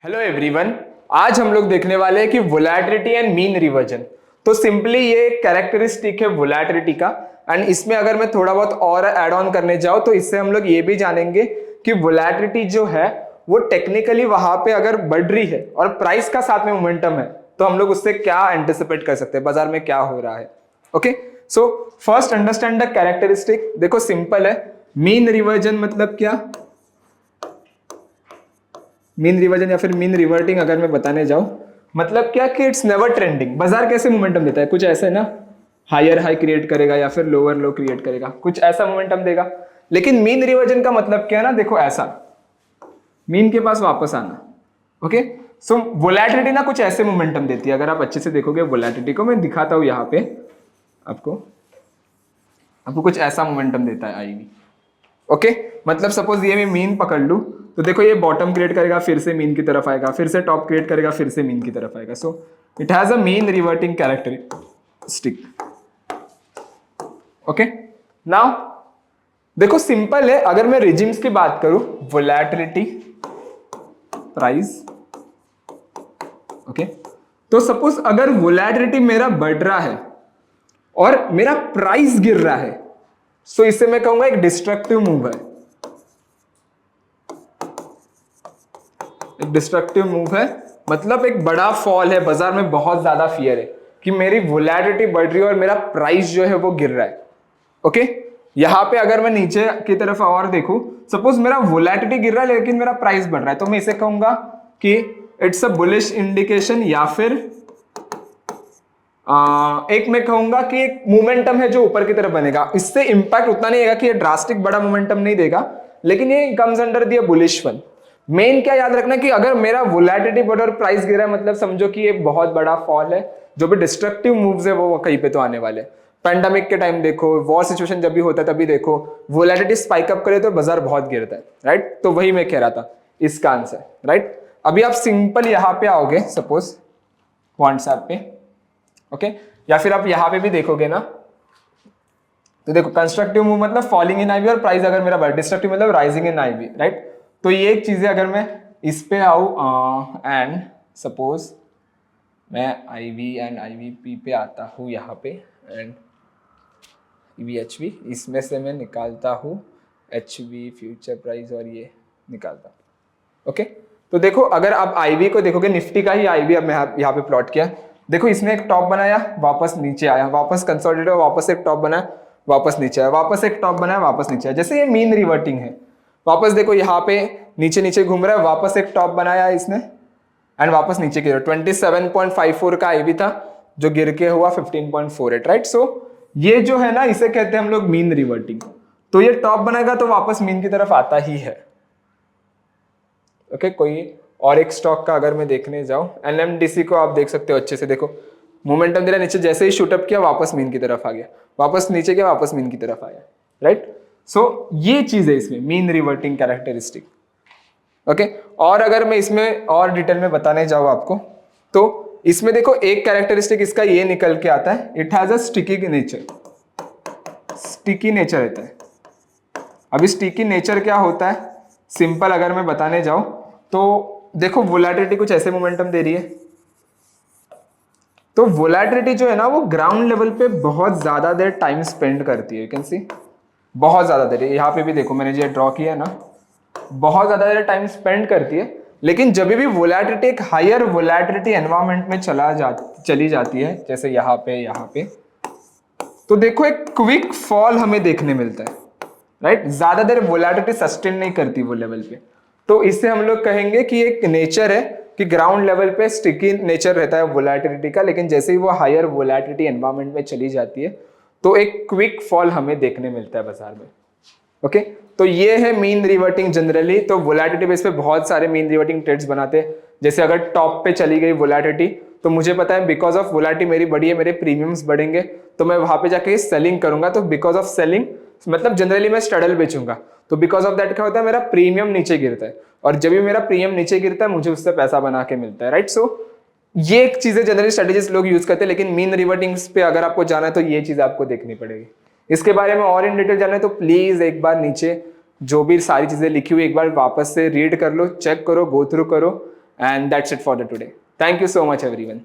Hello everyone, आज हम लोग देखने वाले हैं कि वोलेटिलिटी एंड मीन रिवर्जन। तो सिंपली ये एक कैरेक्टरिस्टिक है वोलेटिलिटी का, एंड इसमें अगर मैं थोड़ा बहुत और ऐड ऑन करने जाऊं तो इससे हम लोग ये भी जानेंगे कि वोलेटिलिटी जो है वो टेक्निकली वहां पे अगर बढ़ रही है और प्राइस का साथ में मोमेंटम है तो हम लोग उससे क्या एंटिसिपेट कर सकते हैं, बाजार में क्या हो रहा है। Okay, so first understand the characteristic. देखो सिंपल है, मीन रिवर्जन मतलब क्या, मीन रिवर्जन या फिर मीन रिवर्टिंग अगर मैं बताने जाऊं मतलब क्या कि इट्स नेवर ट्रेंडिंग। बाजार कैसे मोमेंटम देता है, कुछ ऐसे ना, हायर हाई क्रिएट करेगा या फिर लोअर लो क्रिएट करेगा, कुछ ऐसा मोमेंटम देगा। लेकिन मीन रिवर्जन का मतलब क्या है ना, देखो ऐसा, मीन के पास वापस आना। ओके, सो वोलेटिलिटी ना कुछ ऐसे मोमेंटम देती है। अगर आप अच्छे से देखोगे वोलेटिलिटी को, मैं दिखाता हूं यहाँ पे आपको आपको कुछ ऐसा मोमेंटम देता है आईवी। ओके, मतलब सपोज ये मैं मीन पकड़ लूं तो देखो ये बॉटम क्रिएट करेगा, फिर से मीन की तरफ आएगा, फिर से टॉप क्रिएट करेगा, फिर से मीन की तरफ आएगा। So it has a mean reverting characteristic. Okay, now देखो सिंपल है, अगर मैं रिजिम्स की बात करूं, वोलेटिलिटी, प्राइस, ओके, तो सपोज अगर वोलेटिलिटी मेरा बढ़ रहा है और मेरा प्राइस गिर रहा है, सो इसे मैं कहूंगा एक डिस्ट्रक्टिव मूव है। एक डिस्ट्रक्टिव मूव है मतलब एक बड़ा फॉल है, बाजार में बहुत ज्यादा फियर है कि मेरी वोलेटिलिटी बढ़ रही है और मेरा प्राइस जो है वो गिर रहा है। ओके, यहां पे अगर मैं नीचे की तरफ और देखूं, सपोज मेरा वोलेटिलिटी गिर रहा है लेकिन मेरा प्राइस बढ़ रहा है, तो मैं इसे कहूंगा कि इट्स अ बुलिश इंडिकेशन, या फिर एक मैं कहूंगा कि एक मोमेंटम है जो ऊपर की तरफ बनेगा। इससे इंपैक्ट उतना नहीं आएगा कि ये ड्रास्टिक बड़ा मोमेंटम नहीं देगा, लेकिन ये comes under the bullish one. Main क्या याद रखना कि अगर मेरा वोलेटिलिटी बढ़ और प्राइस गिरा मतलब समझो कि ये बहुत बड़ा फॉल है, जो भी डिस्ट्रक्टिव मूव्स है वो कहीं पे तो आने वाले। पैंडेमिक के टाइम देखो, वॉर सिचुएशन जब भी होता है तभी देखो वोलेटिलिटी स्पाइक अप करे तो बाजार बहुत गिरता है, राइट। तो वही मैं कह रहा था इसका आंसर, राइट। अभी आप सिंपल यहां पे आओगे सपोज क्वांट्सएप पे, ओके, या फिर आप यहां पे भी देखोगे ना, तो देखो कंस्ट्रक्टिव मूव मतलब फॉलिंग इन आईवी और प्राइस अगर मेरा बढ़, डिस्ट्रक्टिव मतलब राइजिंग इन आईवी, राइट। तो ये एक चीज है। अगर मैं इस पे आऊं एंड सपोज मैं आईवी एंड आईवीपी पे आता हूं यहाँ पे, एंड ईवीएचवी, इसमें से मैं निकालता हूँ एचवी फ्यूचर प्राइस और ये निकालता हूँ। ओके, तो देखो अगर आप आईवी को देखोगे, निफ्टी का ही आईवी अब मैं यहाँ पे प्लॉट किया, देखो इसने एक टॉप बनाया, वापस नीचे आया, वापस कंसोलिडेट हुआ, वापस एक टॉप बनाया, वापस नीचे आया, वापस एक टॉप बनाया, वापस नीचे आया। जैसे ये मीन रिवर्टिंग है, वापस देखो यहाँ पे नीचे नीचे घूम रहा है, वापस एक टॉप बनाया इसने एंड वापस नीचे गिरा। 27.54 का आईवी था जो गिर के हुआ 15.48, राइट। सो ये जो है ना, इसे कहते हैं हम लोग मीन रिवर्टिंग। तो ये टॉप बनाएगा तो वापस मीन की तरफ आता ही है। ओके, कोई और एक स्टॉक का अगर मैं देखने जाऊं, एनएमडीसी को आप देख सकते हो अच्छे से, देखो मोमेंटम दे रहा, नीचे जैसे ही शूटअप किया वापस मीन की तरफ आ गया, वापस नीचे गया वापस मीन की तरफ आया, राइट। सो ये चीज है इसमें मीन रिवर्टिंग कैरेक्टरिस्टिक। ओके, और अगर मैं इसमें और डिटेल में बताने जाऊं आपको, तो इसमें देखो एक कैरेक्टरिस्टिक इसका ये निकल के आता है, it has a sticky nature. Sticky nature रहता है। अभी स्टिकी नेचर क्या होता है, सिंपल अगर मैं बताने जाऊं तो देखो वोलेटिलिटी कुछ ऐसे मोमेंटम दे रही है, तो वोलेटिलिटी जो है ना वो ग्राउंड लेवल पे बहुत ज्यादा देर टाइम स्पेंड करती है। यू कैन सी, बहुत ज्यादा देर, यहाँ पे भी देखो मैंने जो ड्रॉ किया है ना, बहुत ज्यादा देर टाइम स्पेंड करती है। लेकिन जब भी वोलेटिलिटी एक हायर वोलेटिलिटी एनवायरनमेंट में चली जाती है, जैसे यहाँ पे, तो देखो एक क्विक फॉल हमें देखने मिलता है, राइट। ज्यादा देर वोलेटिलिटी सस्टेन नहीं करती वो लेवल पे, तो इससे हम लोग कहेंगे कि एक नेचर है कि ग्राउंड लेवल पे स्टिकी नेचर रहता है वोलेटिलिटी का, लेकिन जैसे ही वो हायर वोलेटिलिटी एनवायरनमेंट में चली जाती है तो एक क्विक फॉल हमें देखने मिलता है बाजार में। ओके, तो ये है मीन रिवर्टिंग जनरली। तो वोलेटिलिटी बेस पे बहुत सारे मीन रिवर्टिंग ट्रेड्स बनाते हैं। जैसे अगर टॉप पे चली गई वोलेटिलिटी तो मुझे पता है बिकॉज ऑफ वोलेटिलिटी मेरी बढ़ी है, मेरे प्रीमियम्स बढ़ेंगे, तो मैं वहां पे जाके सेलिंग करूंगा। तो बिकॉज ऑफ सेलिंग मतलब जनरली मैं स्ट्रडल बेचूंगा, तो बिकॉज ऑफ दैट क्या होता है, मेरा प्रीमियम नीचे गिरता है, और जब भी मेरा प्रीमियम नीचे गिरता है मुझे उससे पैसा बना के मिलता है, राइट। सो ये एक चीजें जनरली स्ट्रेटेजीज लोग यूज करते हैं, लेकिन मीन रिवर्टिंग्स पे अगर आपको जाना है तो ये चीज आपको देखनी पड़ेगी। इसके बारे में और इन डिटेल जाना है तो प्लीज एक बार नीचे जो भी सारी चीजें लिखी हुई एक बार वापस से रीड कर लो, चेक करो, गो थ्रू करो, and that's it for the today. Thank you so much everyone.